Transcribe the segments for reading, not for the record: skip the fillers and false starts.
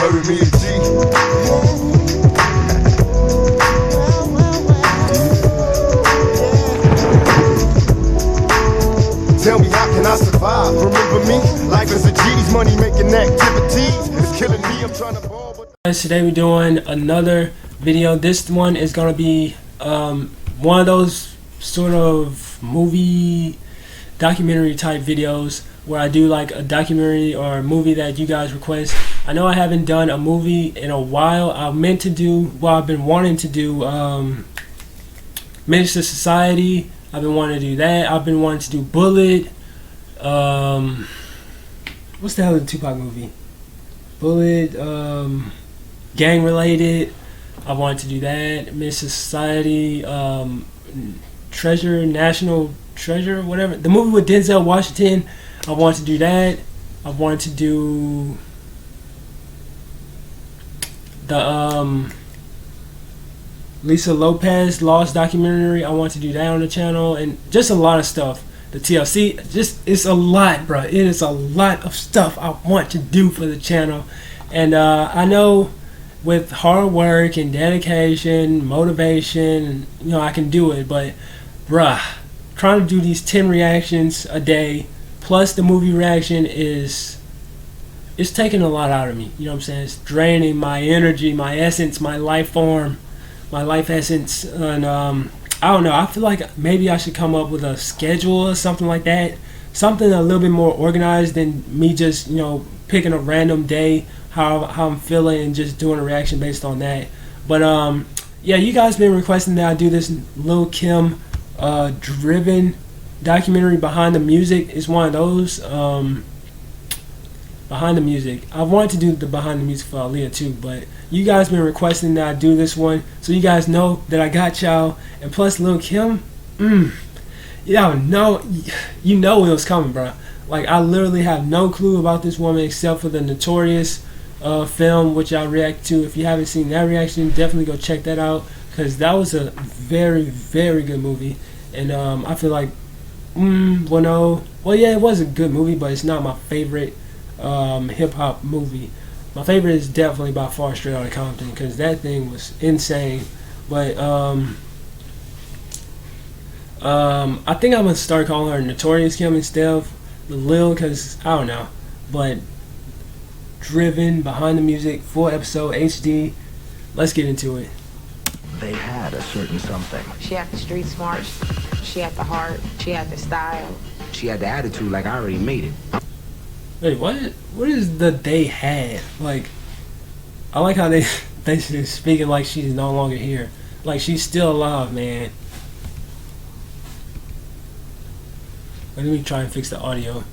Heard me a G. Tell me how can I survive? Remember me? Life is a G's, money making activities. It's killing me, I'm trying to ball. Guys, today we're doing another video. This one is going to be one of those sort of movie documentary type videos where I do like a documentary or a movie that you guys request. I know I haven't done a movie in a while. I've been wanting to do Menace to Society. I've been wanting to do that. I've been wanting to do Bullet. What's the hell of the Tupac movie? Bullet, gang related. I wanted to do that. Menace to Society, Treasure, National Treasure, whatever. The movie with Denzel Washington. I wanted to do that. I wanted to do the Lisa Lopez Lost documentary. I want to do that on the channel, and just a lot of stuff. The TLC, it's a lot, bro. It is a lot of stuff I want to do for the channel, and I know with hard work and dedication, motivation, you know, I can do it. But, bruh, trying to do these 10 reactions a day plus the movie reaction it's taking a lot out of me. You know what I'm saying? It's draining my energy, my essence, my life form. My life essence, and I don't know, I feel like maybe I should come up with a schedule or something like that, something a little bit more organized than me just, you know, picking a random day how I'm feeling and just doing a reaction based on that. But yeah, you guys been requesting that I do this Lil Kim driven documentary. Behind the Music is one of those. Behind the Music, I wanted to do the Behind the Music for Aaliyah too, but you guys been requesting that I do this one, so you guys know that I got y'all. And plus Lil Kim, y'all know, you know it was coming, bro. Like, I literally have no clue about this woman except for the Notorious film, which I react to. If you haven't seen that reaction, definitely go check that out, because that was a very, very good movie. And I feel like, well, yeah, it was a good movie, but it's not my favorite hip-hop movie. My favorite is definitely by far Straight Outta Compton, because that thing was insane. But I think I'm gonna start calling her Notorious Kim instead of the Lil, because I don't know. But driven, Behind the Music, full episode HD. Let's get into it. They had a certain something. She had the street smarts, she had the heart, she had the style. She had the attitude like I already made it. Wait, what? What is the they had? Like, I like how they speaking like she's no longer here. Like, she's still alive, man. Let me try and fix the audio.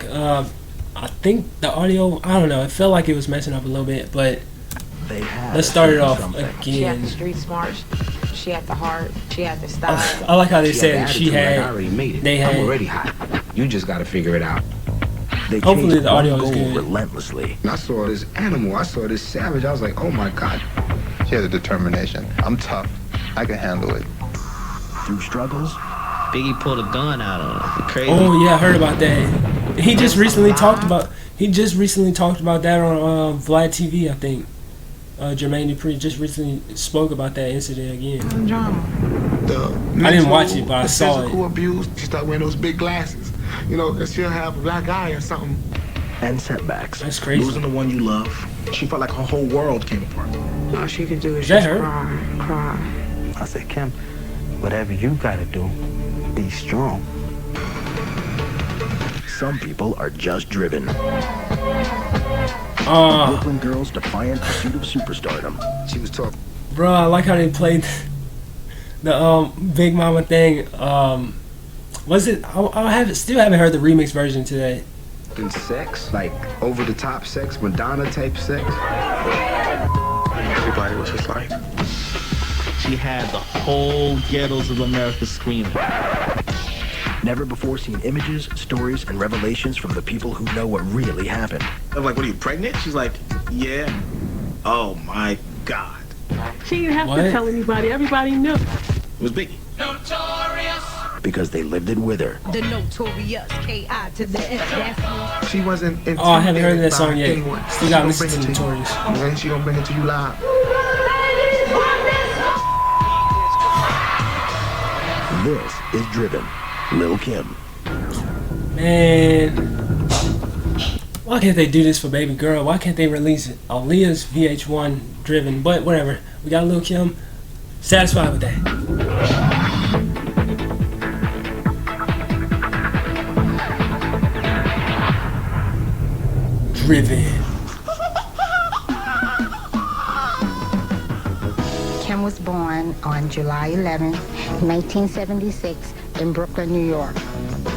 I think the audio, I don't know, it felt like it was messing up a little bit, but they had let's start it off something. again. She had the street smarts, she had the heart, she had the style. I like how they said the she had, like I already made it. they had. I'm already hot. You just gotta figure it out. They Hopefully chased the audio one is goal good. relentlessly. And I saw this animal, I saw this savage, I was like, oh my God. She has a determination. I'm tough. I can handle it. Through struggles, Biggie pulled a gun out on him. Crazy. Oh yeah, I heard about that. He just recently talked about that on Vlad TV, I think. Jermaine Dupri just recently spoke about that incident again. I didn't watch it, but I saw it. Physical abuse. She started wearing those big glasses, you know, because she'll have a black eye or something. and setbacks. That's crazy. Losing the one you love, she felt like her whole world came apart. All she could do is that just her? cry. I said, Kim, whatever you gotta do, be strong. Some people are just driven. Brooklyn girls' defiant pursuit of superstardom. She was talking. Bro, I like how they played the Big Mama thing. Was it? Still haven't heard the remix version today. In sex, like over the top sex, Madonna type sex. Everybody was just like. She had the whole ghettos of America screaming. Never before seen images, stories, and revelations from the people who know what really happened. I'm like, what are you, pregnant? She's like, yeah. Oh my God. She didn't have What? to tell anybody. Everybody knew. It was Biggie. Notorious. because they lived it with her. The notorious K.I. to the S. That's me. She wasn't intimidated Oh, I haven't heard that song yet. anyone. Still She gotta gonna listen bring to it you. Notorious. And she gonna bring it to you live. This is Driven, Lil' Kim. Man, why can't they do this for Baby Girl? Why can't they release it? Aaliyah's VH1 Driven, but whatever. We got Lil' Kim. Satisfied with that. Driven. Kim was born on July 11, 1976 in Brooklyn, New York.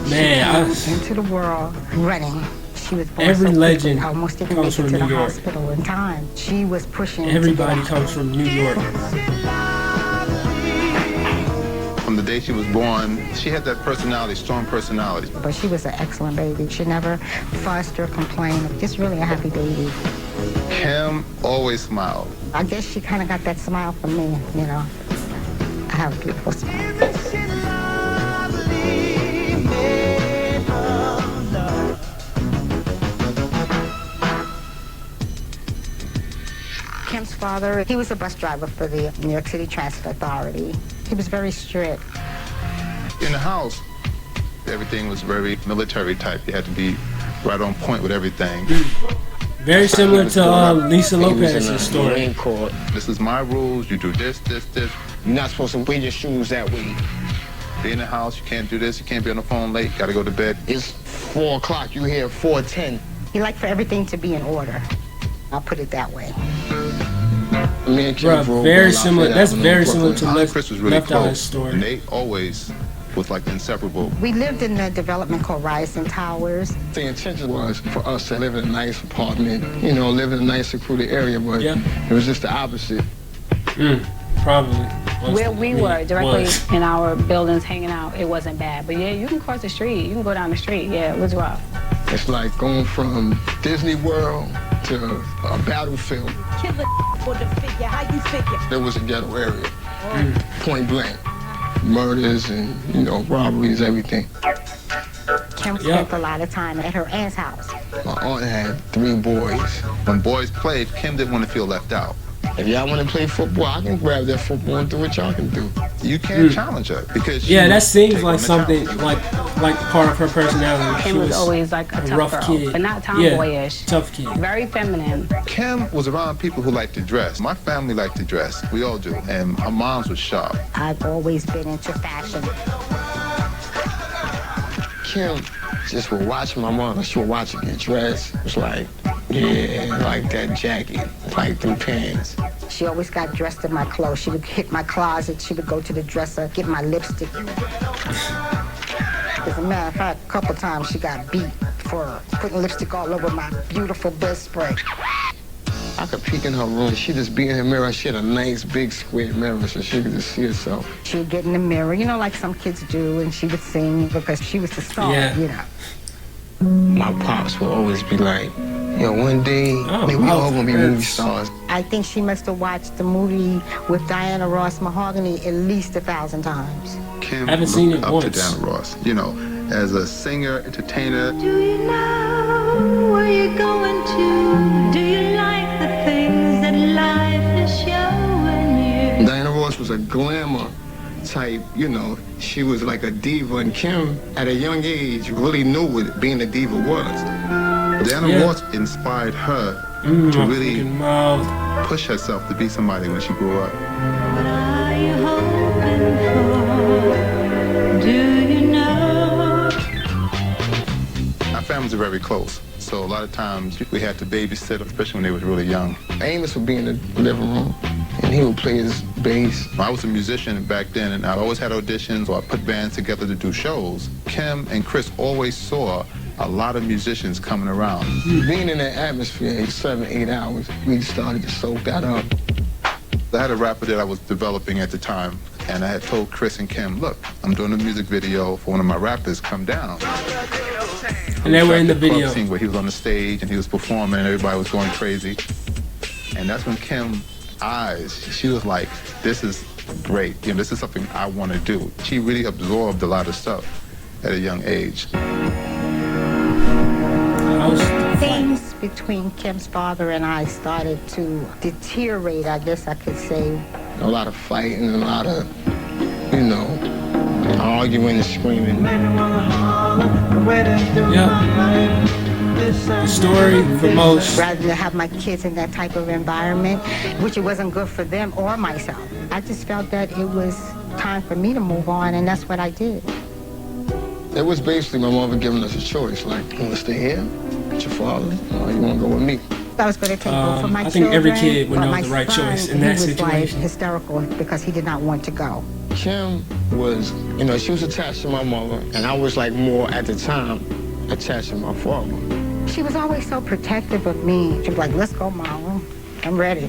Man, She came into the world running. She was born every so legend quickly, almost didn't comes make it from to New the York. hospital in time. She was pushing. Everybody comes from New York. From the day she was born, she had that personality, strong personality. But she was an excellent baby. She never fussed or complained. Just really a happy baby. Kim always smiled. I guess she kind of got that smile from me, you know. I have a beautiful smile. Kim's father, he was a bus driver for the New York City Transit Authority. He was very strict. In the house, everything was very military type. You had to be right on point with everything. Very similar to Lisa Lopez's story. Marine Corps. This is my rules. You do this. You're not supposed to wear your shoes that way. Be in the house. You can't do this. You can't be on the phone late. Got to go to bed. It's 4 o'clock. You here at 4:10. He liked for everything to be in order. I'll put it that way. Me and Kim Bruh, very similar. That's very similar to Chris was really Left Eye's close. story. And they always was like inseparable. We lived in a development called Rising Towers. The intention was for us to live in a nice apartment, you know, live in a nice secluded area, but it was just the opposite. Probably. Where we were, directly in our buildings hanging out, it wasn't bad. But yeah, you can cross the street. You can go down the street. Yeah, it was rough. It's like going from Disney World to a battlefield. Killer for the figure. How you figure? There was a ghetto area, point blank. Murders and, you know, robberies, everything. Kim spent a lot of time at her aunt's house. My aunt had 3 boys. When boys played, Kim didn't want to feel left out. If y'all want to play football, I can grab that football and do what y'all can do. You can't challenge her because that seems like something like part of her personality. Kim was always like a tough rough girl, kid, but not tomboyish. Tough kid. Very feminine. Kim was around people who liked to dress. My family liked to dress. We all do. And our moms were sharp. I've always been into fashion. Kim just would watch my mom. She would watch her get dressed. It was like, yeah, like that jacket, like them pants. She always got dressed in my clothes. She would hit my closet. She would go to the dresser, get my lipstick. As a matter of fact, a couple times she got beat for putting lipstick all over my beautiful bedspread. I could peek in her room. She just be in her mirror. She had a nice big square mirror so she could just see herself. She would get in the mirror, you know, like some kids do, and she would sing because she was the star, you know. My pops would always be like, yo, one day, we all gonna be movie stars. I think she must have watched the movie with Diana Ross Mahogany at least 1,000 times. Kim haven't seen it up once. to Diana Ross, you know, as a singer, entertainer. Do you know where you're going to? Do you like the things that life is showing you? Diana Ross was a glamour type, you know. She was like a diva, and Kim, at a young age, really knew what being a diva was. Diana Ross inspired her to really push herself to be somebody when she grew up. What are you hoping for? Do you know? Our families are very close, so a lot of times we had to babysit, especially when they were really young. Amos would be in the living room, and he would play his bass. I was a musician back then, and I always had auditions, or I put bands together to do shows. Kim and Chris always saw a lot of musicians coming around. Being in that atmosphere, 7-8 hours, we started to soak that up. I had a rapper that I was developing at the time, and I had told Chris and Kim, look, I'm doing a music video for one of my rappers, come down. And they were in the video. Scene where he was on the stage and he was performing and everybody was going crazy. And that's when Kim's eyes, she was like, this is great. This is something I want to do. She really absorbed a lot of stuff at a young age. Things between Kim's father and I started to deteriorate, I guess I could say. A lot of fighting, a lot of, arguing and screaming. Yeah. The story for most. Rather than have my kids in that type of environment, which it wasn't good for them or myself. I just felt that it was time for me to move on, and that's what I did. It was basically my mother giving us a choice, like, you want to stay here with your father, or you want to go with me? I was going to take both of my I think children, every kid would but know my the right son, choice in that he was like situation. hysterical because he did not want to go. Kim was, she was attached to my mother, and I was like more, at the time, attached to my father. She was always so protective of me. She was like, let's go, Mom. I'm ready.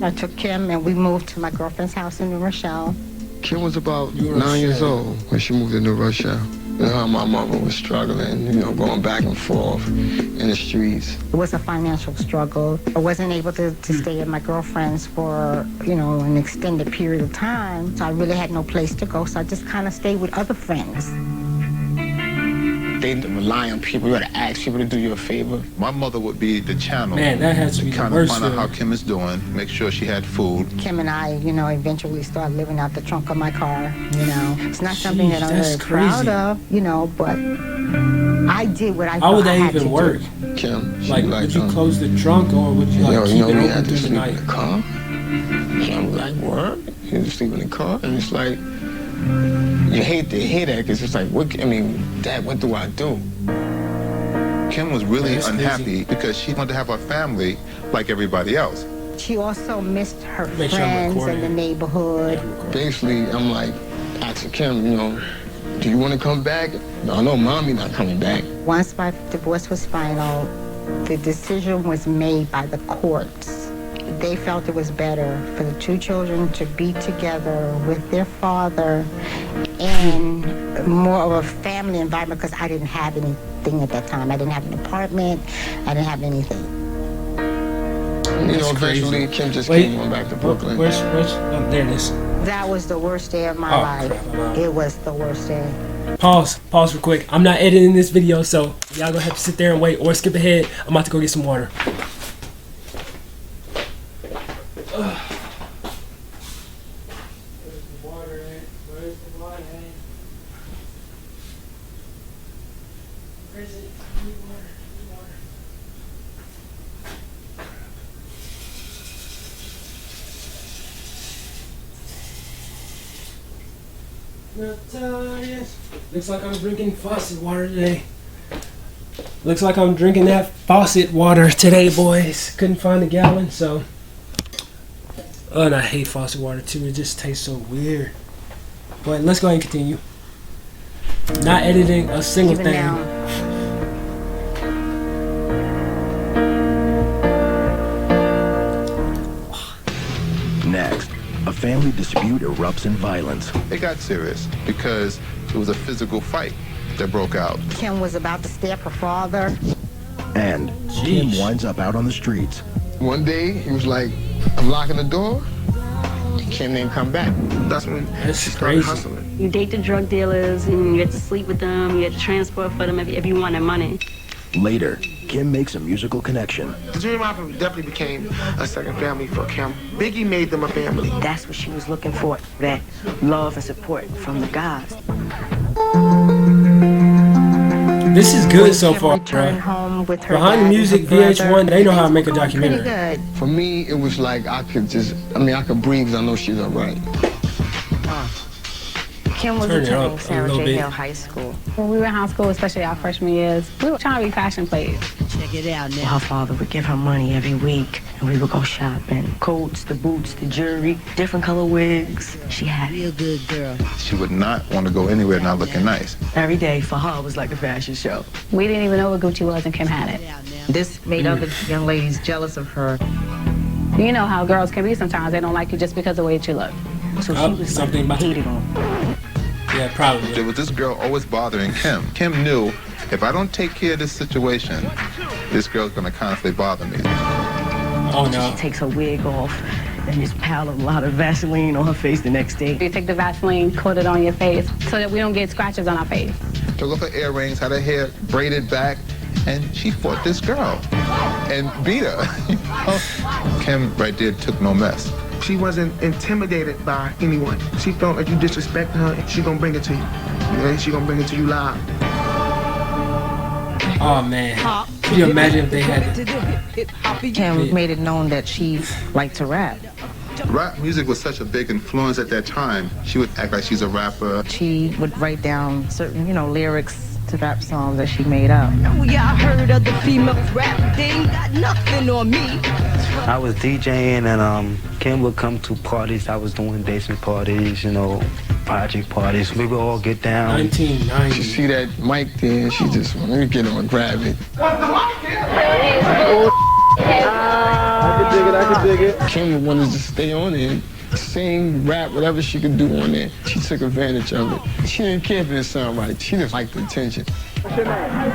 I took Kim and we moved to my girlfriend's house in New Rochelle. Kim was about 9 years old when she moved to New Rochelle. How my mother was struggling, going back and forth in the streets. It was a financial struggle. I wasn't able to stay at my girlfriend's for, an extended period of time. So I really had no place to go. So I just kind of stayed with other friends. They rely on people. You gotta ask people to do you a favor. My mother would be the channel. Man, that has to be kind the of worst find out how feeling. Kim is doing, make sure she had food. Kim and I, eventually started living out the trunk of my car, It's not something that I'm very proud of, but I did what I thought How would I that had even to work? do. Kim, Like, would you close the trunk or would you keep it open through the night? In the car. So I'm like, what? You just sleep in the car? And it's like, you hate to hear that because it's like, Dad, what do I do? Kim was really unhappy because she wanted to have a family like everybody else. She also missed her Make sure I'm friends in recording. the neighborhood. Basically, I'm like, asking Kim, do you want to come back? I know Mommy not coming back. Once my divorce was final, the decision was made by the courts. They felt it was better for the two children to be together with their father in more of a family environment because I didn't have anything at that time. I didn't have an apartment. I didn't have anything. Eventually Kim just came on back to Brooklyn. Where's oh, there it is. That was the worst day of my life. Crap. It was the worst day. Pause real quick. I'm not editing this video, so y'all gonna have to sit there and wait or skip ahead. I'm about to go get some water. Looks like I'm drinking faucet water today. Looks like I'm drinking that faucet water today, boys. Couldn't find a gallon, so. Oh, and I hate faucet water too. It just tastes so weird. But let's go ahead and continue. Not editing a single Even thing. now. Next, a family dispute erupts in violence. It got serious because it was a physical fight that broke out. Kim was about to stab her father. And Kim winds up out on the streets. One day, he was like, I'm locking the door. Kim didn't come back. That's when That's she started crazy. hustling. You date the drug dealers and you had to sleep with them, you had to transport for them if you wanted money. Later, Kim makes a musical connection. The Junior M.A.F.I.A definitely became a second family for Kim. Biggie made them a family. That's what she was looking for, that love and support from the guys. This is good so far, Returned bro. home with her Behind the dad and music, her brother. VH1, they know how to make a Pretty documentary. good. For me, it was like I could breathe because I know she's all right. Kim was Turn it attending up a Sarah little J. bit. Hill High School. When we were in high school, especially our freshman years, we were trying to be fashion plates. Check it out now. Her father would give her money every week, and we would go shopping. Coats, the boots, the jewelry, different color wigs. She had real good girl. She would not want to go anywhere not looking nice. Every day for her was like a fashion show. We didn't even know what Gucci was, and Kim had it. This made other young ladies jealous of her. You know how girls can be sometimes. They don't like you just because of the way that you look. So Oh, she was something about to- hated on. Yeah, probably. There was this girl always bothering Kim. Kim knew if I don't take care of this situation, this girl's gonna constantly bother me. Oh no. She takes her wig off and just piled a lot of Vaseline on her face the next day. You take the Vaseline, coat it on your face so that we don't get scratches on our face. Took off her earrings, had her hair braided back, and she fought this girl and beat her. Kim right there took no mess. She wasn't intimidated by anyone. She felt like you disrespecting her, and she gonna bring it to you. Yeah, she gonna bring it to you live. Oh man, can you imagine if they had Kim made it known that she liked to rap. Rap music was such a big influence at that time. She would act like she's a rapper. She would write down certain, lyrics to rap songs that she made up. Oh yeah, I heard of the females rap. They ain't got nothing on me. I was DJing and Kim would come to parties. I was doing basement parties, project parties. We would all get down. 1990. She see that mic there, she just let me get on and grab it. I could dig it. Kim wanted to stay on it, sing, rap, whatever she could do on there. She took advantage of it. She didn't care if it sounded right. She just liked the attention. What's your name?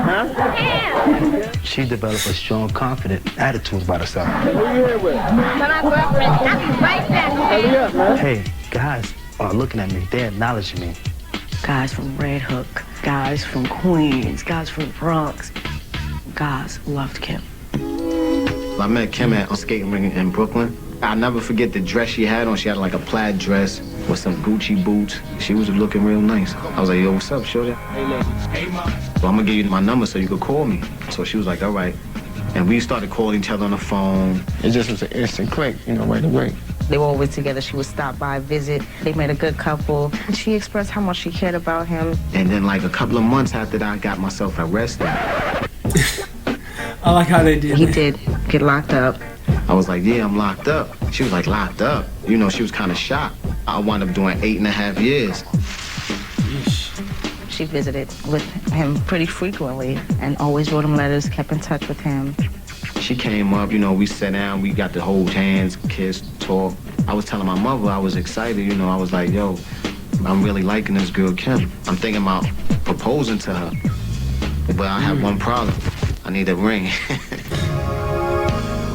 Huh? She developed a strong, confident attitude about herself. Who you here with? My girlfriend. I'll be right back. Hurry up, man. Hey, guys are looking at me. They're acknowledging me. Guys from Red Hook, guys from Queens, guys from Bronx. Guys loved Kim. I met Kim at a skating rink in Brooklyn. I'll never forget the dress she had on. She had like a plaid dress with some Gucci boots. She was looking real nice. I was like, yo, what's up, shorty? Well, I'm gonna give you my number so you could call me. So she was like, all right. And we started calling each other on the phone. It just was an instant click, right away. They were always together. She would stop by, visit. They made a good couple. And she expressed how much she cared about him. And then like a couple of months after that, I got myself arrested. I like how they did. He did get locked up. I was like, yeah, I'm locked up. She was like, locked up? She was kind of shocked. I wound up doing 8.5 years. She visited with him pretty frequently and always wrote him letters, kept in touch with him. She came up, we sat down, we got to hold hands, kiss, talk. I was telling my mother I was excited, I was like, yo, I'm really liking this girl, Kim. I'm thinking about proposing to her. But I have one problem. I need a ring.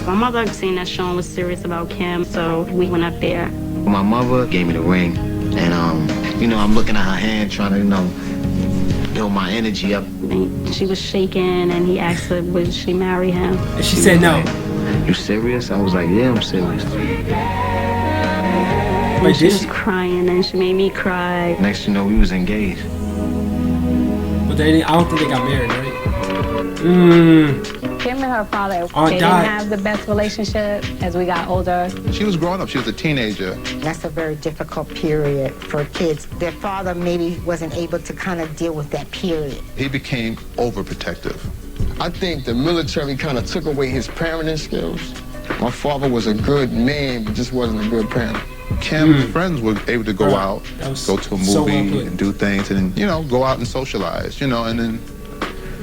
My mother seen that Sean was serious about Kim, so we went up there. My mother gave me the ring, and I'm looking at her hand, trying to, build my energy up. And she was shaking, and he asked her, would she marry him? And she said no. Like, you serious? I was like, yeah, I'm serious. And she was crying, and she made me cry. Next thing you know, we was engaged. But I don't think they got married, right? Kim and her father, they didn't have the best relationship as we got older. She was growing up. She was a teenager. That's a very difficult period for kids. Their father maybe wasn't able to kind of deal with that period. He became overprotective. I think the military kind of took away his parenting skills. My father was a good man, but just wasn't a good parent. Kim's friends were able to go out, go to a movie and do things and, go out and socialize, and then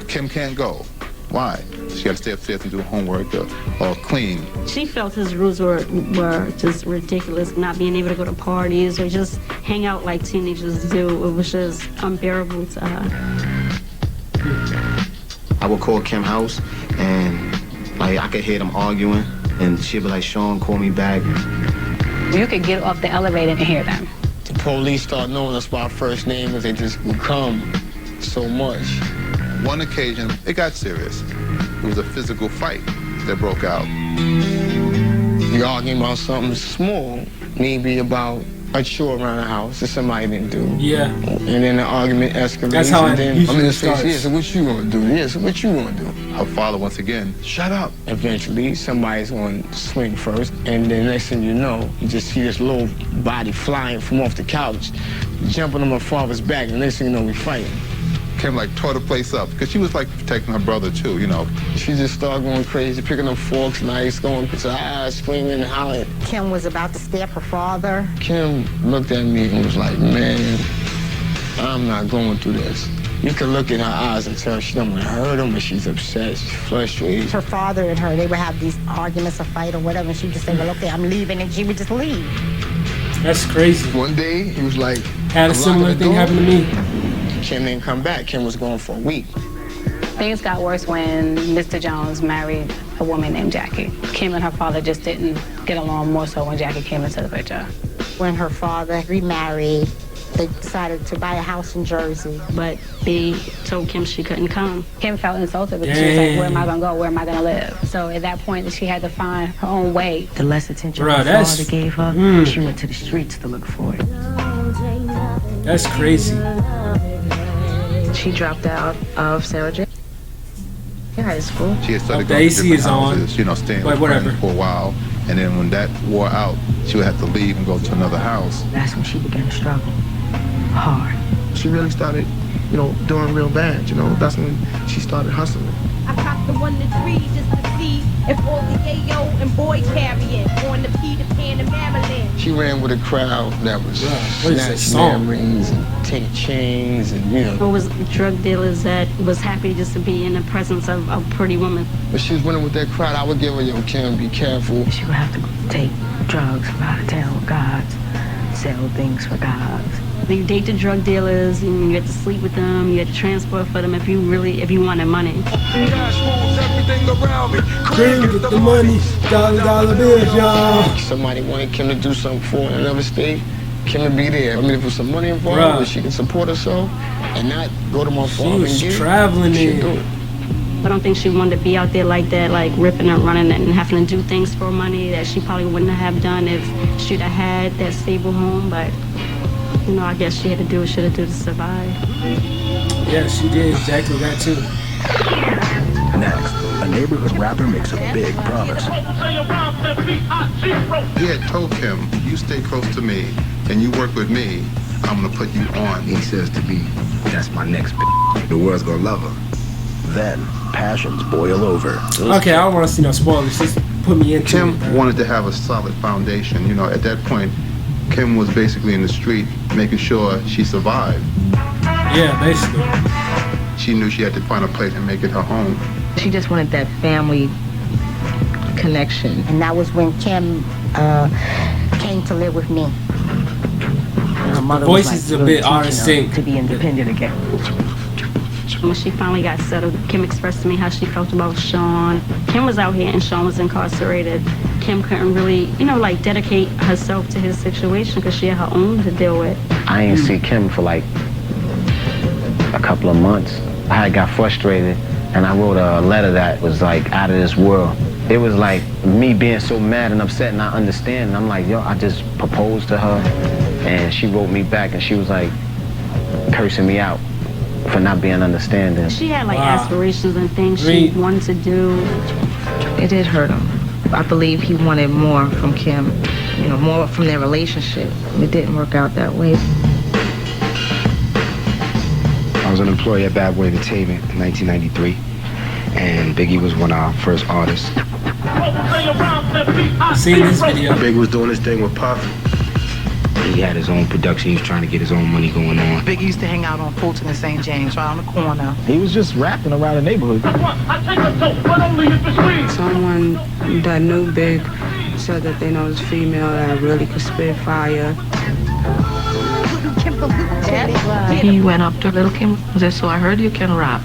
Kim can't go. Why? She got to stay upstairs and do homework or clean. She felt his rules were just ridiculous, not being able to go to parties or just hang out like teenagers do. It was just unbearable to her. I would call Kim's house and I could hear them arguing and she'd be like, Sean, call me back. You could get off the elevator and hear them. The police start knowing us by our first name because they just would come so much. One occasion, it got serious. It was a physical fight that broke out. You're arguing about something small, maybe about a chore around the house that somebody didn't do. Yeah. And then the argument escalates. That's how and then I'm in the starts. face, so what you gonna do? Yeah, so what you gonna do? Her father, once again, shut up. Eventually, somebody's gonna swing first, and then next thing you know, you just see this little body flying from off the couch, jumping on my father's back, and next thing you know, we fighting. Kim tore the place up because she was protecting her brother too, She just started going crazy, picking up forks, knives, going to her eyes, screaming and hollering. Kim was about to stab her father. Kim looked at me and was like, man, I'm not going through this. You can look in her eyes and tell she don't want to hurt him, but she's upset, she's frustrated. Her father and her, they would have these arguments, a fight or whatever, and she'd just say, well, okay, I'm leaving, and she would just leave. That's crazy. One day, he was like, had a similar thing happen to me. Kim didn't come back. Kim was gone for a week. Things got worse when Mr. Jones married a woman named Jackie. Kim and her father just didn't get along, more so when Jackie came into the picture. When her father remarried, they decided to buy a house in Jersey. But they told Kim she couldn't come. Kim felt insulted because she was like, where am I going to go? Where am I going to live? So at that point, she had to find her own way. The less attention her father gave her, she went to the streets to look for it. That's crazy. She dropped out of Sarah J. high school. She had started going to different houses, you know, staying with friends for a while. And then when that wore out, she would have to leave and go to another house. That's when she began to struggle hard. She really started, you know, doing real bad, you know. That's when she started hustling. I copped the 1 to 3 just to see if all the yayo and boy carrying on the Peter Pan and Maryland. She ran with a crowd that was snatching earrings and taking chains and, you know. It was drug dealers that was happy just to be in the presence of a pretty woman. But she was running with that crowd. I would give her, yo, Kim, be careful. She would have to take drugs from out of town with gods, sell things for gods. You date the drug dealers, and you had to sleep with them, you had to transport for them if you wanted money. Cash rules everything around me. Get the money, dollar bills, y'all. Somebody wanted Kim to do something for in another state, Kim would be there. I mean, if there's some money involved, where she can support herself and not go to my father and get traveling she'd do it. I don't think she wanted to be out there like that, like ripping and running and having to do things for money that she probably wouldn't have done if she'd have had that stable home, but you know, I guess she had to do what she had to do to survive. Yeah, she did exactly that too. Next, a neighborhood rapper makes a big promise. He had told Kim, you stay close to me and you work with me, I'm gonna put you on. He says to me, that's my next bitch. The world's gonna love her. Then, passions boil over. Okay, I don't want to see no spoilers. Just put me into Kim it, wanted to have a solid foundation. You know, at that point, Kim was basically in the street making sure she survived. Yeah, basically. She knew she had to find a place and make it her home. She just wanted that family connection. And that was when Kim came to live with me. Her mother voice was is a bit out of sync. To be independent again. When she finally got settled, Kim expressed to me how she felt about Sean. Kim was out here and Sean was incarcerated. Kim couldn't really, you know, like dedicate herself to his situation because she had her own to deal with. I ain't see Kim for like a couple of months. I had got frustrated and I wrote a letter that was like out of this world. It was like me being so mad and upset and not understanding. I'm like, yo, I just proposed to her and she wrote me back and she was like cursing me out for not being understanding. She had like aspirations and things she wanted to do. It did hurt him. I believe he wanted more from Kim, you know, more from their relationship. It didn't work out that way. I was an employee at Bad Boy Entertainment in 1993, and Biggie was one of our first artists. Seen this video. Big was doing his thing with Puff. He had his own production. He was trying to get his own money going on. Big used to hang out on Fulton and St. James, right on the corner. He was just rapping around the neighborhood. Someone that knew Big said that they know this female that really could spit fire. He went up to Little Kim and said, so I heard you can rap,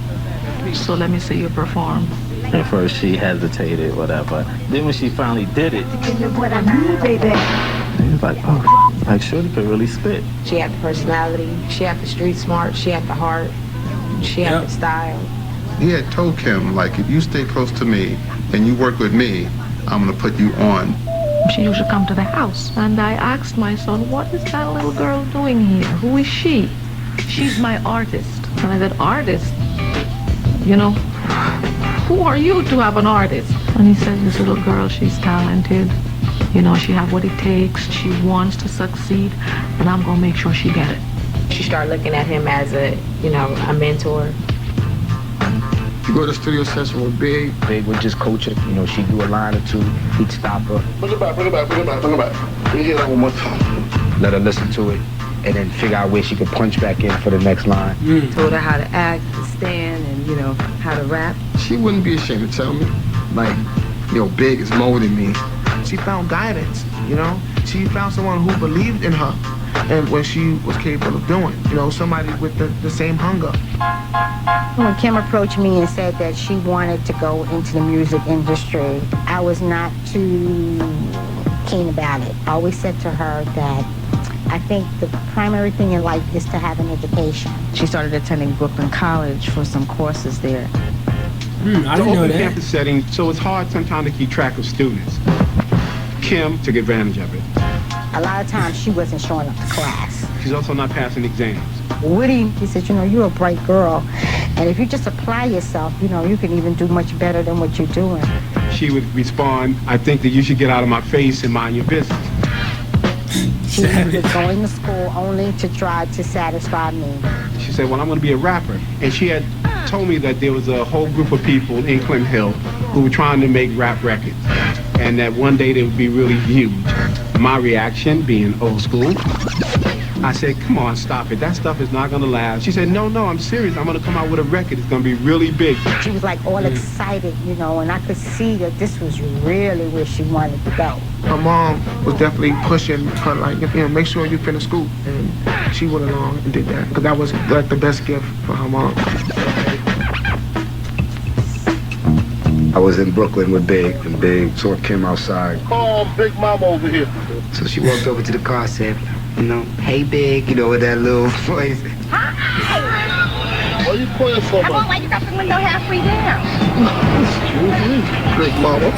so let me see you perform. At first she hesitated, whatever. Then when she finally did it, What I need, baby. he was like, oh, like Shorty could really spit. She had the personality, she had the street smart, she had the heart, she had the style. He had told Kim, like, if you stay close to me and you work with me, I'm gonna put you on. She used to come to the house, and I asked my son, what is that little girl doing here? Who is she? She's my artist. And I said, artist? You know, who are you to have an artist? And he said, this little girl, she's talented. You know, she have what it takes. She wants to succeed, and I'm gonna make sure she get it. She started looking at him as a, you know, a mentor. You go to studio session with Big. Big would just coach her. You know, she'd do a line or two. He'd stop her. Bring it back, bring it back, bring it back, bring it back. Let me hear that one more time. Let her listen to it, and then figure out where she could punch back in for the next line. Told her how to act, to stand, and, you know, how to rap. She wouldn't be ashamed to tell me, like, yo, Big is molding me. She found guidance, you know? She found someone who believed in her and what she was capable of doing. You know, somebody with the same hunger. When Kim approached me and said that she wanted to go into the music industry, I was not too keen about it. I always said to her that I think the primary thing in life is to have an education. She started attending Brooklyn College for some courses there. I didn't know that. Campus setting, so it's hard sometimes to keep track of students. Kim took advantage of it. A lot of times she wasn't showing up to class. She's also not passing exams. Woody, he said, you know, you're a bright girl, and if you just apply yourself, you know, you can even do much better than what you're doing. She would respond, I think that you should get out of my face and mind your business. She was going to school only to try to satisfy me. She said, well, I'm going to be a rapper. And she had told me that there was a whole group of people in Clinton Hill who were trying to make rap records, and that one day they would be really huge. My reaction, being old school, I said, come on, stop it. That stuff is not going to last. She said, no, I'm serious. I'm going to come out with a record. It's going to be really big. She was like all excited, you know, and I could see that this was really where she wanted to go. Her mom was definitely pushing her, like, you know, make sure you finish school. And she went along and did that, because that was like the best gift for her mom. I was in Brooklyn with Big, and Big saw Kim outside. Oh, Big Mama over here. So she walked over to the car and said, you know, hey Big, you know, with that little voice. Hi! What are you playing for? I won't let you got the window halfway down. Excuse me, Big Mama.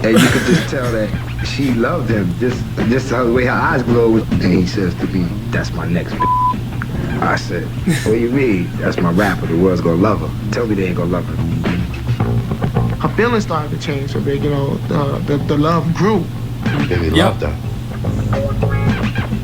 And you could just tell that she loved him, just the way her eyes glowed. And he says to me, that's my next bitch. I said, what do you mean? That's my rapper, the world's gonna love her. Tell me they ain't gonna love her. Her feelings started to change for Big, you know, the love grew. Biggie loved her.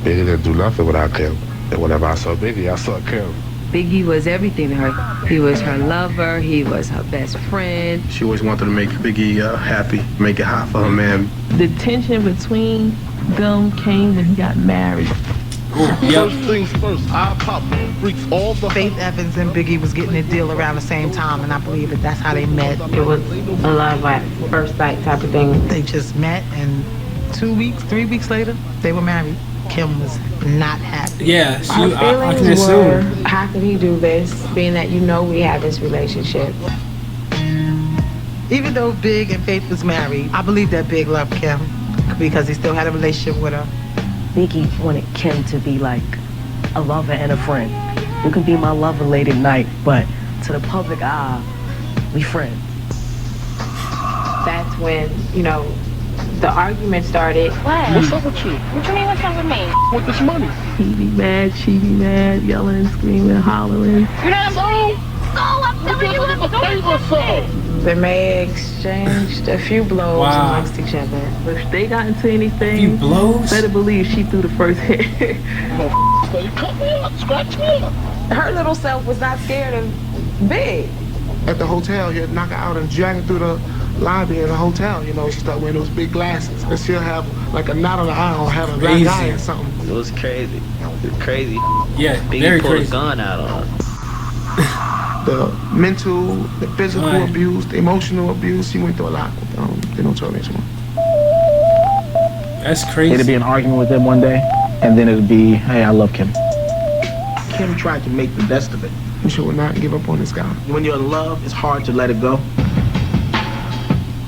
Biggie didn't do nothing without Kim. And whenever I saw Biggie, I saw Kim. Biggie was everything to her. He was her lover, he was her best friend. She always wanted to make Biggie happy, make it hot for her man. The tension between them came when he got married. First things first, our pop freaks all the... Faith Evans and Biggie was getting a deal around the same time, and I believe that's how they met. It was a love at first sight type of thing. They just met, and 2 weeks, 3 weeks later, they were married. Kim was not happy. Yeah, I can assume. How could he do this, being that you know we have this relationship? Even though Big and Faith was married, I believe that Big loved Kim because he still had a relationship with her. Biggie wanted Kim to be like a lover and a friend. You can be my lover late at night, but to the public eye, we friends. That's when, you know, the argument started. What? What's up with you? What you mean what's up with me? With this money? He be mad, she be mad, yelling and screaming, hollering. You're not so? Go, I'm telling you I'm doing. They may exchanged a few blows amongst each other. If they got into anything, better believe she threw the first hit. Cut me up, scratch me up. Her little self was not scared of Big. At the hotel, he'd knock her out and drag her through the lobby of the hotel. You know, she started wearing those big glasses. And she'll have like a knot on the eye or have a black eye or something. It was crazy. It was crazy. Yeah, Biggie very pulled crazy. a gun out on her. The mental, the physical abuse, the emotional abuse, she went through a lot with the notorious one. That's crazy. It'd be an argument with them one day, and then it'd be, hey, I love Kim. Kim tried to make the best of it. She would not give up on this guy. When you're in love, it's hard to let it go.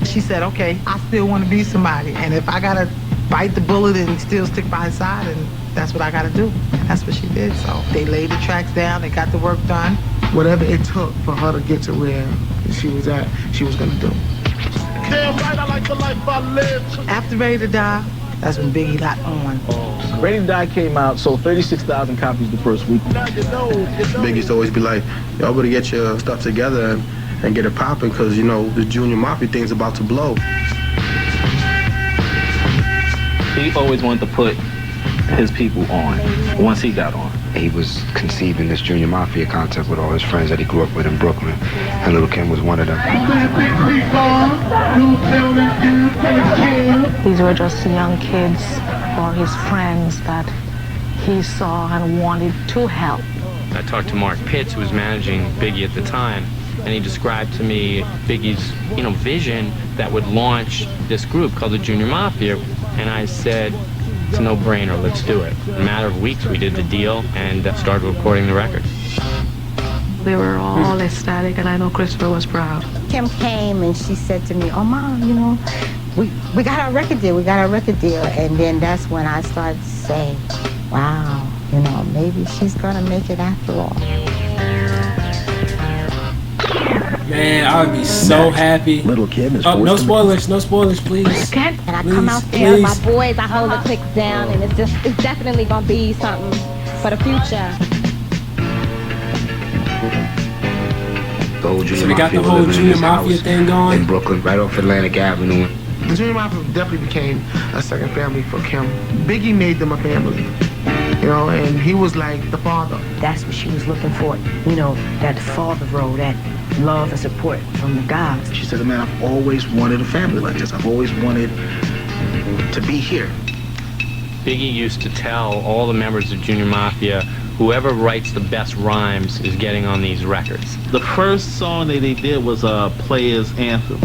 She said, okay, I still want to be somebody, and if I gotta bite the bullet and still stick by his side, and that's what I gotta do. And that's what she did. So they laid the tracks down, they got the work done. Whatever it took for her to get to where she was at, she was gonna do. Damn right, I like the life I live. After Ready to Die, that's when Biggie got on. Ready to Die came out, sold 36,000 copies the first week. Big used to always be like, y'all better get your stuff together and get it popping, because, you know, the Junior M.A.F.I.A thing's about to blow. He always wanted to put his people on once he got on. He was conceiving this Junior M.A.F.I.A concept with all his friends that he grew up with in Brooklyn, and Little Kim was one of them. These were just young kids or his friends that he saw and wanted to help. I talked to Mark Pitts, who was managing Biggie at the time, and he described to me Biggie's, vision that would launch this group called the Junior M.A.F.I.A. And I said, it's a no-brainer, let's do it. In a matter of weeks, we did the deal and started recording the record. They were all ecstatic, and I know Christopher was proud. Kim came and she said to me, "Oh, Mom, you know, we got our record deal, And then that's when I started to say, wow, you know, maybe she's gonna make it after all. Man, I would be so happy. Little Kim is no spoilers, please. And I please, come out there, please. my boys, I hold the clicks down, and it's definitely gonna be something for the future. The whole Junior So we got the whole Junior Mafia thing going in Brooklyn, right off Atlantic Avenue. The Junior Mafia definitely became a second family for Kim. Biggie made them a family, you know, and he was like the father. That's what she was looking for, you know, that father role, that love and support from the guys. She said, man, I've always wanted a family like this. I've always wanted to be here. Biggie used to tell all the members of Junior Mafia, whoever writes the best rhymes is getting on these records. The first song that they did was Player's Anthem.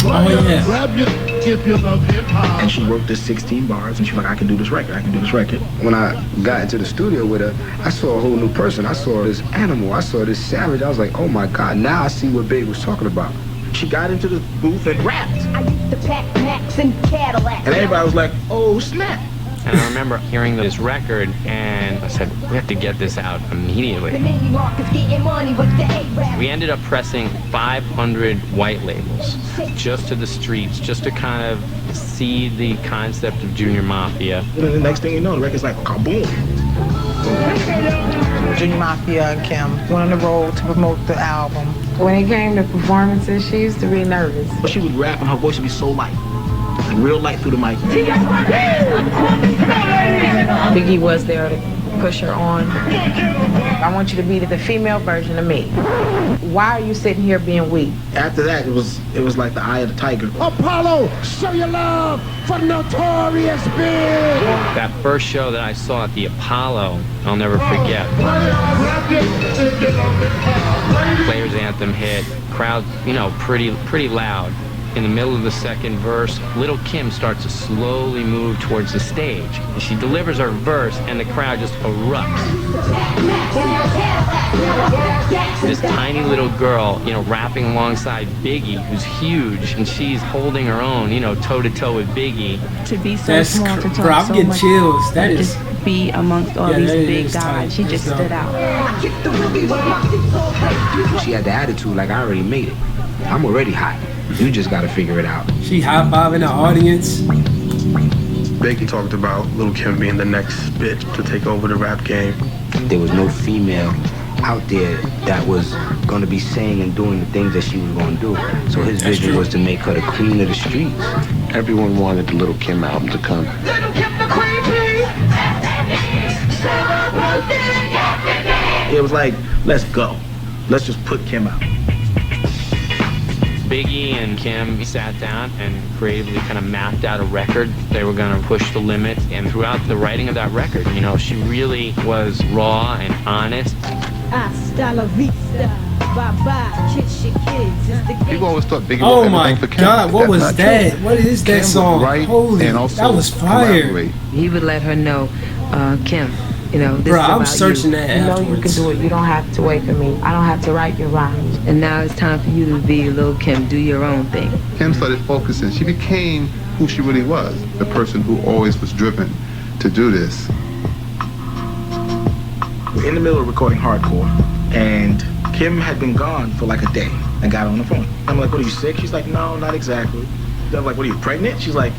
Oh, yeah. Grab your if you love hip-hop. And she wrote this 16 bars, and she's like, I can do this record, When I got into the studio with her, I saw a whole new person. I saw this animal. I saw this savage. I was like, oh my God, now I see what Big was talking about. She got into the booth and rapped. I used to pack Macs and Cadillacs. And everybody was like, oh, snap. And I remember hearing this record, and I said, we have to get this out immediately. We ended up pressing 500 white labels just to the streets, just to kind of see the concept of Junior Mafia. And then the next thing you know, the record's like, kaboom. Junior Mafia and Kim went on the road to promote the album. When it came to performances, she used to be nervous. But she would rap, and her voice would be so light. Like real light through the mic. Biggie was there to push her on. I want you to be the female version of me. Why are you sitting here being weak? After that, it was like the eye of the tiger. Apollo, show your love for Notorious Big. That first show that I saw at the Apollo, I'll never forget. Player's Anthem hit, crowd, you know, pretty loud. In the middle of the second verse, little Kim starts to slowly move towards the stage. And she delivers her verse, and the crowd just erupts. This tiny little girl, you know, rapping alongside Biggie, who's huge, and she's holding her own, you know, toe-to-toe with Biggie. To be so small, to talk I'm so getting much, chills. That is... just be amongst all these big guys. She just stood out. She had the attitude like, I already made it. I'm already hot. You just gotta figure it out. She high-fiving the audience. Biggie talked about Lil' Kim being the next bitch to take over the rap game. There was no female out there that was gonna be saying and doing the things that she was gonna do. So his vision was to make her the queen of the streets. Everyone wanted the Lil' Kim album to come. It was like, let's go. Let's just put Kim out. Biggie and Kim sat down and creatively kind of mapped out a record. They were going to push the limits, and throughout the writing of that record, you know, she really was raw and honest. Hasta la vista, bye-bye, kiss your kids. It's the People always thought Biggie Oh was my everything for Kim. God, what was That's not that? true. What is that Kim song? would write Holy, and also that was fire. collaborate. He would let her know, Kim, you know, this Bruh, is I'm about searching you. that You know afterwards. you can do it. You don't have to wait for me. I don't have to write your rhymes. And now it's time for you to be Lil' Kim, do your own thing. Kim started focusing. She became who she really was, the person who always was driven to do this. We're in the middle of recording Hardcore, and Kim had been gone for like a day. I got her on the phone. I'm like, what, are you sick? She's like, no, not exactly. I'm like, what, are you pregnant? She's like,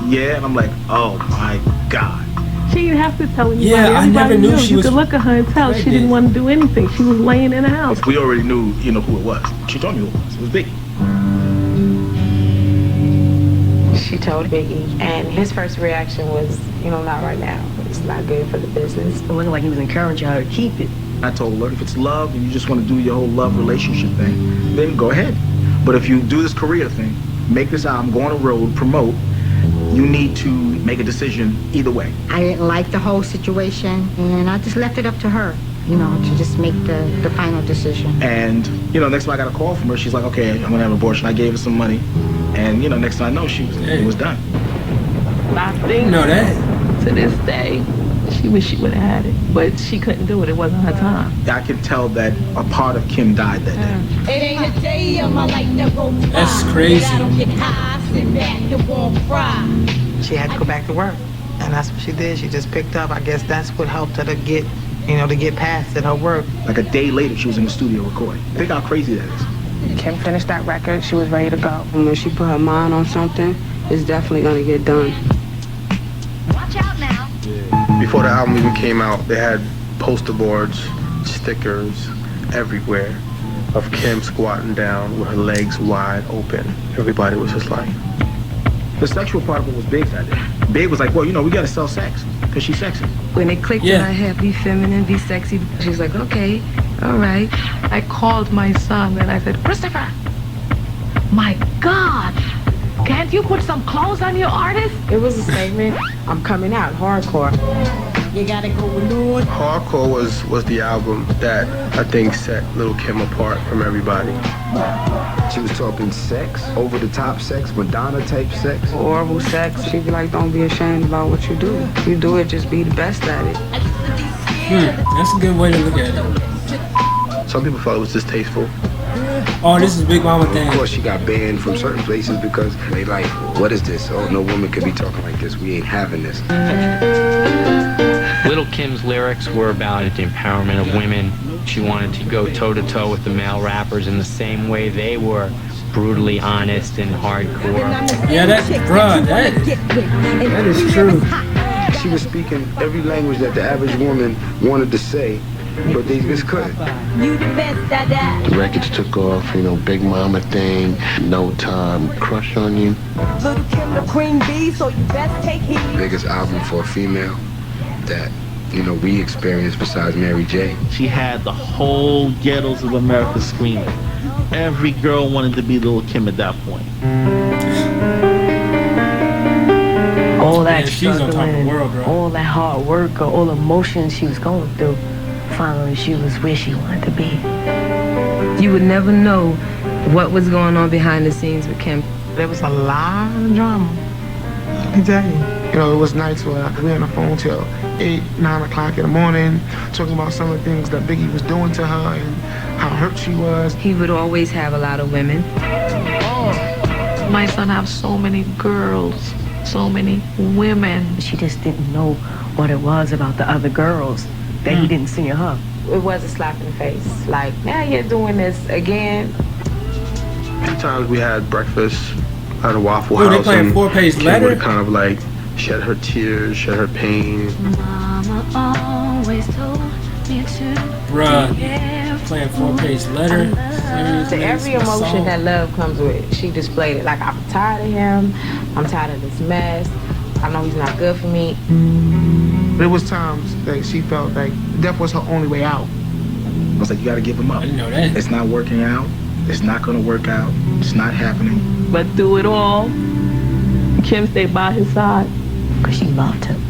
yeah. And I'm like, oh my God. She didn't have to tell anybody. Yeah, I never knew she You was could look at her and tell she didn't want to do anything. She was laying in the house. We already knew, you know, who it was. She told me who it was. It was Biggie. She told Biggie, and his first reaction was, you know, not right now. It's not good for the business. It wasn't like he was encouraging her to keep it. I told her, if it's love and you just want to do your whole love relationship thing, then go ahead. But if you do this career thing, make this album, go on a road, promote, you need to make a decision either way. I didn't like the whole situation, and I just left it up to her, you know, to just make the final decision. And, you know, next time I got a call from her, she's like, okay, I'm gonna have an abortion. I gave her some money. And, you know, next time I know, it was done. I think You know that? to this day, She wished she would have had it, but she couldn't do it. It wasn't her time. I can tell that a part of Kim died that day. It ain't a day of my life that goes by. That's crazy. I don't get high, sit back and won't cry. She had to go back to work, and that's what she did. She just picked up. I guess that's what helped her to get, to get past it, her work. Like a day later, she was in the studio recording. Think how crazy that is. Kim finished that record. She was ready to go. And when she put her mind on something, it's definitely gonna get done. Watch out now. Before the album even came out, they had poster boards, stickers everywhere of Kim squatting down with her legs wide open. Everybody was just like... The sexual part of it was Big's idea. Big was like, well, we gotta sell sex, because she's sexy. When it clicked in her head, be feminine, be sexy, she was like, okay, all right. I called my son and I said, Christopher, my God, can't you put some clothes on your artist? It was a statement. I'm coming out hardcore. You gotta go alone. Hardcore was the album that I think set Lil' Kim apart from everybody. She was talking sex, over-the-top sex, Madonna type sex. Oral sex. She'd be like, don't be ashamed about what you do. You do it, just be the best at it. That's a good way to look at it. Some people felt it was distasteful. Oh, this is Big Mama thing. Of course, she got banned from certain places because they like, what is this? Oh, no woman could be talking like this. We ain't having this. Lil' Kim's lyrics were about the empowerment of women. She wanted to go toe-to-toe with the male rappers in the same way they were brutally honest and hardcore. Yeah, that is true. She was speaking every language that the average woman wanted to say, but they just couldn't. You the best, Dada. The records took off, Big Mama thing, No Time, Crush on You. Little Kim the queen bee, so you best take heed. Biggest album for a female that, we experienced besides Mary J. She had the whole ghettos of America screaming. Every girl wanted to be Lil' Kim at that point. All that she's on top of the world, bro. All that hard work, or all the emotions she was going through, finally she was where she wanted to be. You would never know what was going on behind the scenes with Kim. There was a lot of drama. Let me tell you. It was nights where we were on the phone till 8, 9 o'clock in the morning, talking about some of the things that Biggie was doing to her and how hurt she was. He would always have a lot of women. My son have so many girls, so many women. She just didn't know what it was about the other girls that he didn't see in her. It was a slap in the face. Like, now you're doing this again. A few times we had breakfast at a Waffle Ooh, House. They playing 4-page Kim letter? would kind of like shed her tears, shed her pain. Mama always told me to. Bruh, playing 4-page letter. To every emotion that love comes with, she displayed it. Like, I'm tired of him. I'm tired of this mess. I know he's not good for me. There was times that she felt like death was her only way out. I was like, you gotta give him up. I didn't know that. It's not working out. It's not gonna work out. It's not happening. But through it all, Kim stayed by his side. Because she loved him.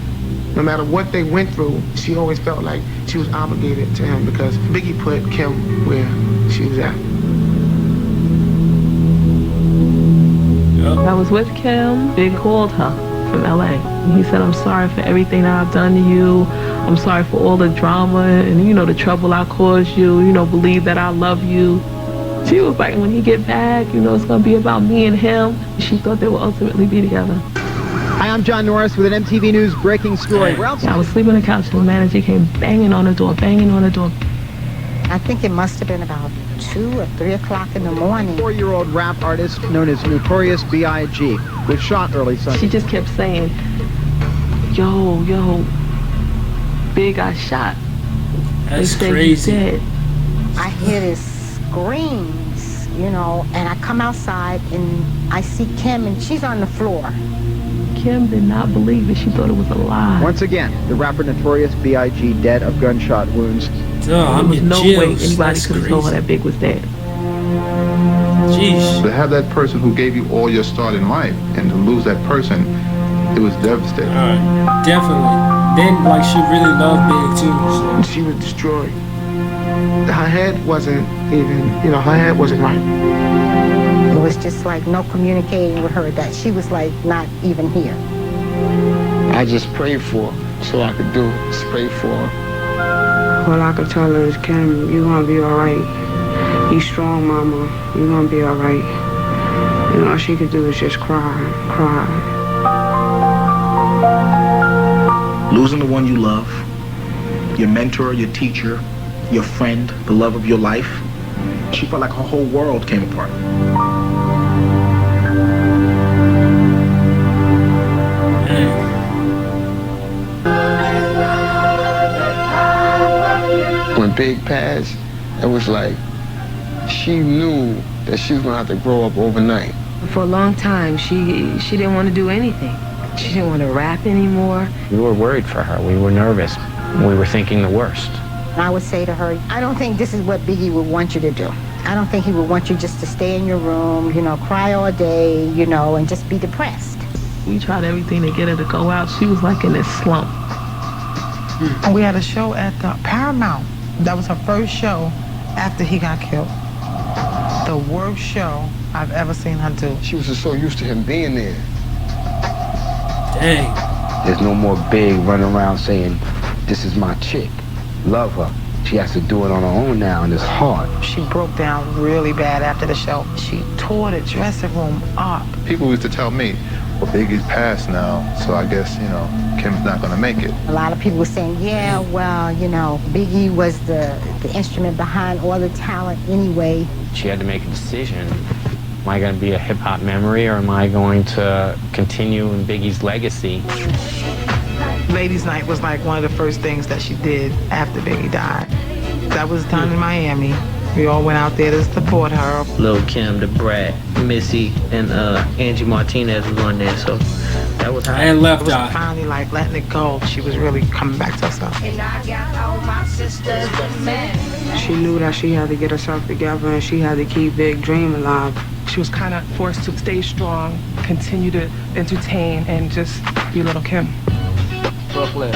No matter what they went through, she always felt like she was obligated to him because Biggie put Kim where she was at. I was with Kim. Big called her from LA. He said, I'm sorry for everything that I've done to you. I'm sorry for all the drama and, the trouble I caused you. Believe that I love you. She was like, when he get back, it's going to be about me and him. She thought they would ultimately be together. Hi, I'm John Norris with an MTV News breaking story. I was sleeping on the couch and the manager came banging on the door. I think it must have been about 2 or 3 o'clock in the morning. 4-year-old rap artist known as Notorious B.I.G. was shot early Sunday. She just kept saying, yo, Big got shot. That's crazy. I hear his screams, and I come outside and I see Kim and she's on the floor. Kim did not believe it. She thought it was a lie. Once again, the rapper Notorious B.I.G. dead of gunshot wounds. There was no way anybody could have told her that Big was dead. Jeez. To have that person who gave you all your start in life and to lose that person, it was devastating. Definitely. Then, she really loved Big too. So. She was destroyed. Her head wasn't even, her head wasn't right. It was just like no communicating with her, that she was like not even here. I just prayed for her. so I could do is pray for her. All I could tell her is, Kim, you gonna be alright. You strong, mama. You gonna be alright. And all she could do is just cry. Losing the one you love, your mentor, your teacher, your friend, the love of your life, she felt like her whole world came apart. When Big passed, it was like she knew that she was gonna have to grow up overnight. For a long time, she didn't want to do anything. She didn't want to rap anymore. We were worried for her. We were nervous. We were thinking the worst. I would say to her, I don't think this is what Biggie would want you to do. I don't think he would want you just to stay in your room, you know, cry all day, you know, and just be depressed. We tried everything to get her to go out. She was like in this slump. And we had a show at the Paramount. That was her first show after he got killed. The worst show I've ever seen her do. She was just so used to him being there. Dang. There's no more Big running around saying, this is my chick. Love her. She has to do it on her own now, and it's hard. She broke down really bad after the show. She tore the dressing room up. People used to tell me, well, Biggie's passed now, so I guess, you know, Kim's not gonna make it. A lot of people were saying, yeah, well, you know, Biggie was the instrument behind all the talent anyway. She had to make a decision. Am I going to be a hip-hop memory, or am I going to continue in Biggie's legacy? Ladies' Night was like one of the first things that she did after Biggie died. That was done in Miami. We all went out there to support her. Lil' Kim, the Brat, Missy, and Angie Martinez was on there, so that was how. And Left Eye. Finally, like, letting it go. She was really coming back to herself. And I got all my sisters with me. She knew that she had to get herself together and she had to keep Big Dream alive. She was kind of forced to stay strong, continue to entertain, and just be Little Kim. Brooklyn.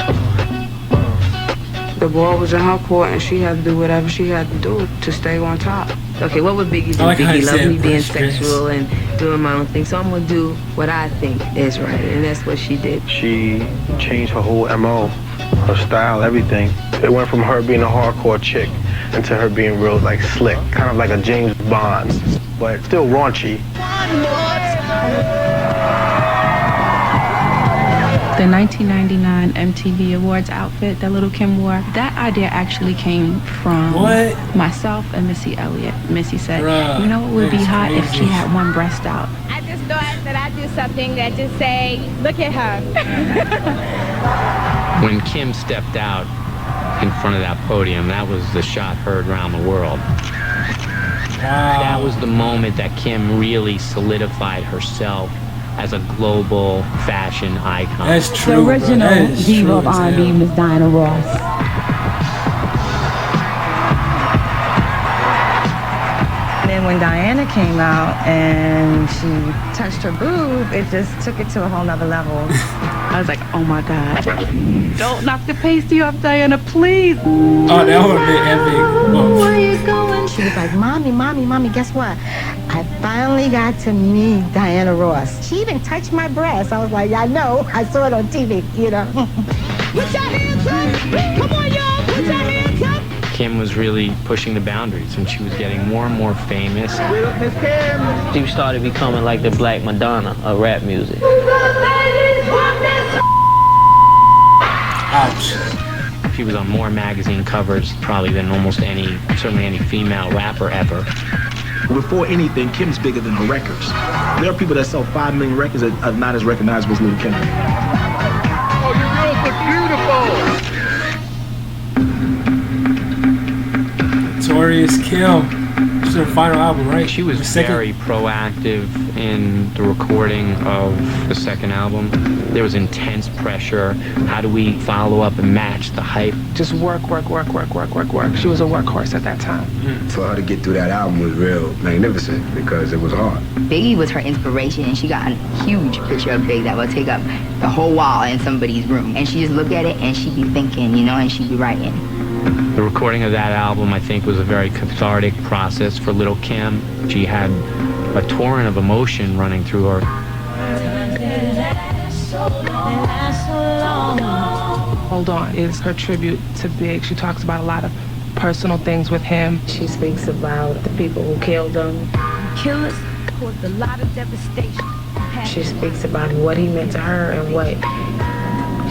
The ball was in her court and she had to do whatever she had to do to stay on top. Okay, what would Biggie do? I like how Biggie you loved said me being stress. sexual and doing my own thing, so I'm gonna do what I think is right, and that's what she did. She changed her whole MO, her style, everything. It went from her being a hardcore chick into her being real, like, slick, kind of like a James Bond, but still raunchy. The 1999 MTV Awards outfit that Little Kim wore, that idea actually came from myself and Missy Elliott. Missy said, you know what would be hot if she had one breast out? I just thought that I'd do something that just say, look at her. When Kim stepped out in front of that podium, that was the shot heard around the world. That was the moment that Kim really solidified herself as a global fashion icon. That's true. The original diva of R&B, Miss Diana Ross. And then when Diana came out and she touched her boob, it just took it to a whole nother level. I was like, oh my God. Don't knock the pasty off, Diana, please. Oh, that would be epic. Where you going? She was like, Mommy, guess what? I finally got to meet Diana Ross. She even touched my breast. I was like, I know. I saw it on TV, you know. Put your hands up. Come on, y'all. Put your hands up. Kim was really pushing the boundaries, and she was getting more and more famous. She started becoming like the Black Madonna of rap music. Ouch. She was on more magazine covers probably than almost certainly any female rapper ever. Before anything, Kim's bigger than her records. There are people that sell 5 million records that are not as recognizable as Little Kim. Oh, you girls look beautiful! Notorious Kim. This is her final album, right? She was very proactive in the recording of the second album. There was intense pressure. How do we follow up and match the hype? Just work. She was a workhorse at that time. For her to get through that album was real magnificent because it was hard. Biggie was her inspiration, and she got a huge picture of Big that would take up the whole wall in somebody's room. And she just look at it and she'd be thinking, you know, and she'd be writing. The recording of that album, I think, was a very cathartic process for Little Kim. She had a torrent of emotion running through her. Hold On is her tribute to Big. She talks about a lot of personal things with him. She speaks about the people who killed him. Killers caused a lot of devastation. She speaks about what he meant to her and what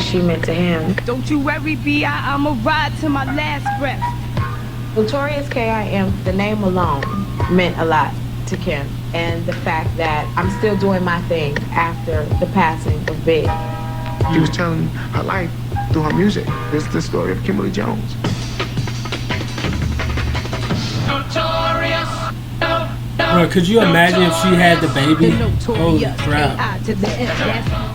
she meant to him. Don't you worry, B.I., I'ma ride to my last breath. Notorious K.I.M., the name alone meant a lot to Kim. And the fact that I'm still doing my thing after the passing of Big. She was telling her life through her music. This is the story of Kimberly Jones. Bro, could you imagine if she had the baby? Holy crap.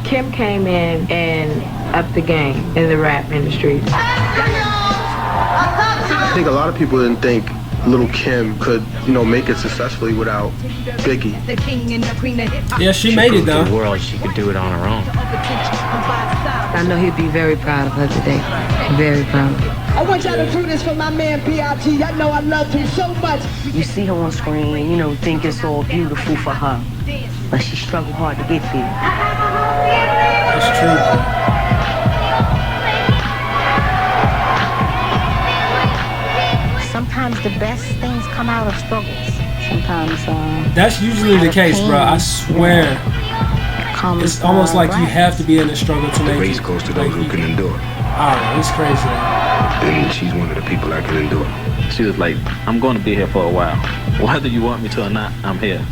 Kim came in and upped the game in the rap industry. I think a lot of people didn't think little Kim could, make it successfully without Biggie. Yeah, she made it though. The world, she could do it on her own. I know he'd be very proud of her today. Very proud. I want y'all to do this for my man P.I.G. Y'all know I love him so much. You see her on screen, think it's all beautiful for her. But she struggled hard to get there. That's true. Sometimes the best things come out of struggles. Sometimes that's usually the case, bro. I swear. It's almost like you have to be in a struggle to make it. The race goes to those who can endure. Oh, it's crazy. And she's one of the people I can endure. She was like, I'm going to be here for a while. Whether you want me to or not, I'm here.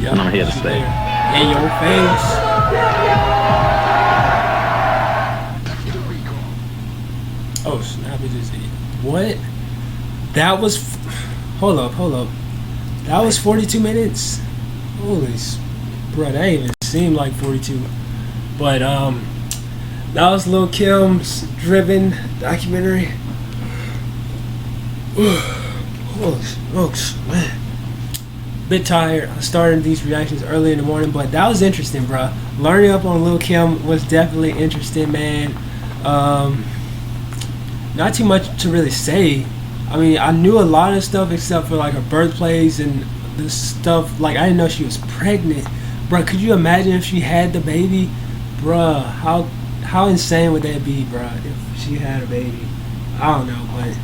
Yep, and I'm here to stay. In your face. Oh, snap. It just what? That was... Hold up. That was 42 minutes? Holy... Bro, that even seemed like 42. But, that was Lil' Kim's Driven documentary. Holy smokes, man. Bit tired. I started these reactions early in the morning, but that was interesting, bro. Learning up on Lil' Kim was definitely interesting, man. Not too much to really say. I mean, I knew a lot of stuff except for like her birthplace and the stuff. Like, I didn't know she was pregnant. Bro, could you imagine if she had the baby? Bruh, how insane would that be, bruh, if she had a baby? I don't know, but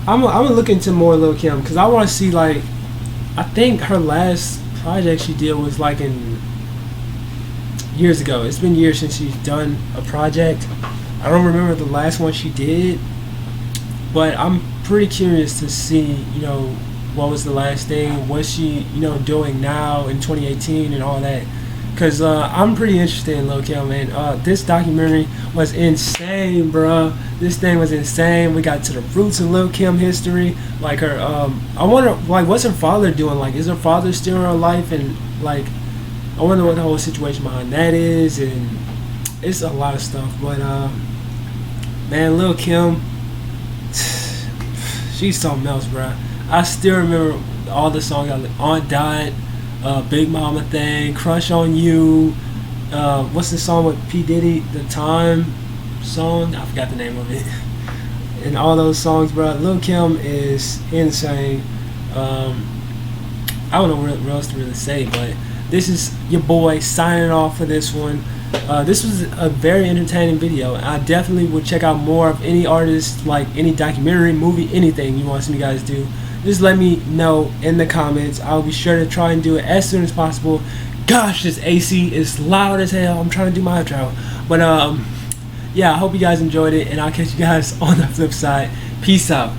I'm gonna look into more Lil' Kim because I want to see, like, I think her last project she did was like in years ago. It's been years since she's done a project. I don't remember the last one she did, but I'm pretty curious to see, what was the last thing? What's she, doing now in 2018 and all that? Because I'm pretty interested in Lil' Kim, man. This documentary was insane, bro. This thing was insane. We got to the roots of Lil' Kim history. Like her, I wonder, like, what's her father doing? Like, is her father still in her life? And, like, I wonder what the whole situation behind that is. And it's a lot of stuff. But, man, Lil' Kim, she's something else, bro. I still remember all the songs. Aunt Dot, Big Mama Thing, Crush on You. What's the song with P. Diddy? The Time song? I forgot the name of it. And all those songs, bro. Lil' Kim is insane. I don't know what else to really say, but this is your boy signing off for this one. This was a very entertaining video. I definitely would check out more of any artist, like any documentary, movie, anything you want to see me guys do. Just let me know in the comments. I'll be sure to try and do it as soon as possible. Gosh, this AC is loud as hell. I'm trying to do my outro. But yeah, I hope you guys enjoyed it, and I'll catch you guys on the flip side. Peace out.